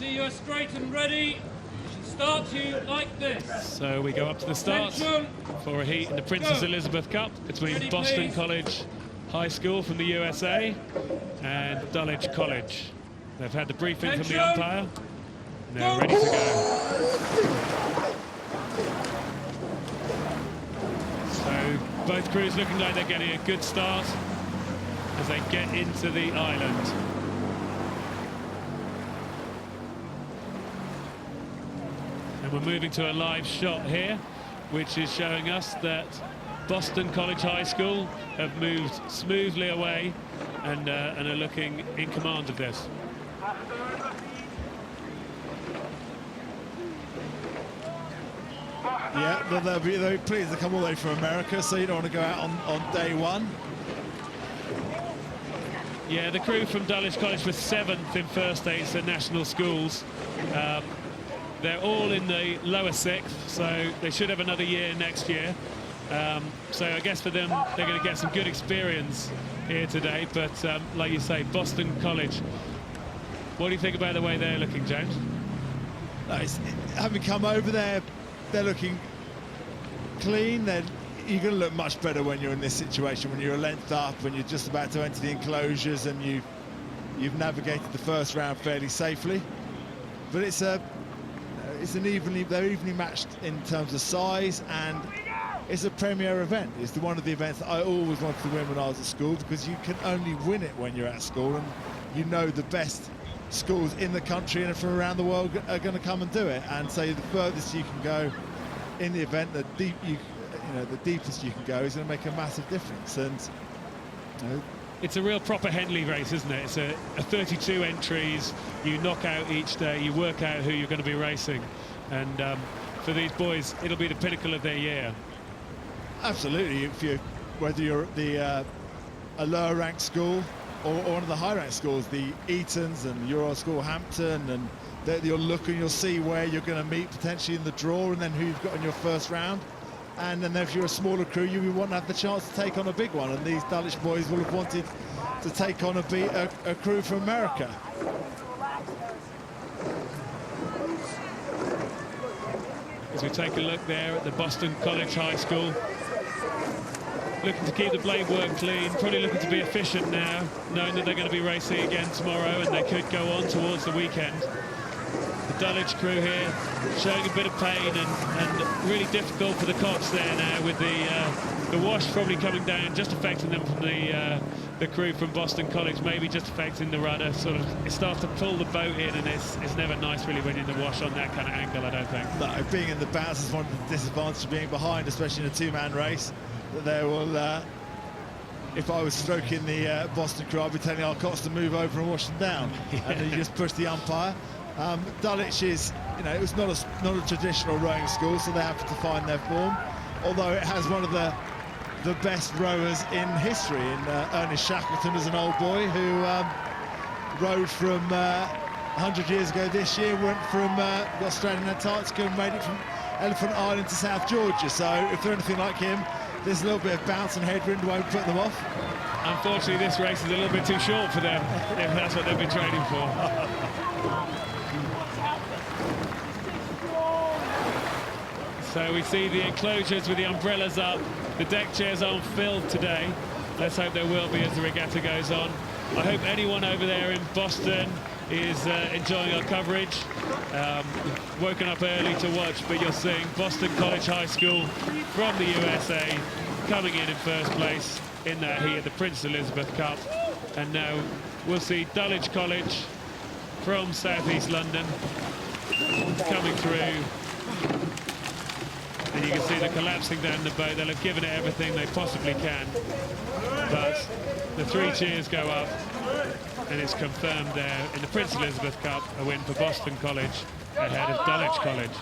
see you are straight and ready. Start you like this. So we go up to the start for a heat in the Princess Elizabeth Cup between Boston College High School from the USA and Dulwich College. They've had the briefing from the umpire. And they're ready to go. So both crews looking like they're getting a good start as they get into the island. And we're moving to a live shot here, which is showing us that Boston College High School have moved smoothly away and are looking in command of this. Yeah, but they'll be pleased to come all the way from America, so you don't want to go out on day one. Yeah, the crew from Dulwich College were 7th in first aids at national schools. They're all in the lower 6th, so they should have another year next year. So I guess for them, they're going to get some good experience here today. But like you say, Boston College, what do you think about the way they're looking, James? No, having come over there, they're looking clean. You're going to look much better when you're in this situation, when you're a length up, when you're just about to enter the enclosures and you've navigated the first round fairly safely. But they're evenly matched in terms of size, and it's a premier event. It's one of the events that I always wanted to win when I was at school, because you can only win it when you're at school, and you know the best schools in the country and from around the world are going to come and do it. And so the furthest you can go in the event, the deepest you can go is going to make a massive difference. And it's a real proper Henley race, isn't it? It's a 32 entries. You knock out each day, you work out who you're going to be racing, and for these boys, it'll be the pinnacle of their year. Absolutely. Whether you're at a lower ranked school or one of the high ranked schools, the Eatons and Royal School Hampton, and you'll look and you'll see where you're going to meet potentially in the draw, and then who you've got in your first round. And then if you're a smaller crew, you want to have the chance to take on a big one, and these Dulwich boys will have wanted to take on a crew from America. As we take a look there at the Boston College High School, looking to keep the blade work clean, probably looking to be efficient now, knowing that they're going to be racing again tomorrow and they could go on towards the weekend. The Dulwich crew here showing a bit of pain and really difficult for the cops there now, with the wash probably coming down, just affecting them from the crew from Boston College, maybe just affecting the rudder. Sort of, it starts to pull the boat in, and it's never nice really when you're in the wash on that kind of angle, I don't think. No, being in the bounce is one of the disadvantages of being behind, especially in a two-man race. That they will, if I was stroking the Boston crew, I'd be telling our cops to move over and wash them down. Yeah. And then you just push the umpire. Dulwich is, it was not a traditional rowing school, so they have to find their form. Although it has one of the best rowers in history, in Ernest Shackleton, as an old boy who rowed from 100 years ago this year, went from the Australian Antarctica and made it from Elephant Island to South Georgia. So if they're anything like him, there's a little bit of bounce and headwind won't put them off. Unfortunately, this race is a little bit too short for them, if that's what they've been training for. So we see the enclosures with the umbrellas up. The deck chairs aren't filled today. Let's hope there will be as the regatta goes on. I hope anyone over there in Boston is enjoying our coverage. Woken up early to watch, but you're seeing Boston College High School from the USA coming in first place in that heat at the Princess Elizabeth Cup. And now we'll see Dulwich College from southeast London coming through. And you can see they're collapsing down the boat. They'll have given it everything they possibly can. But the 3 cheers go up, and it's confirmed there in the Princess Elizabeth Cup, a win for Boston College ahead of Dulwich College.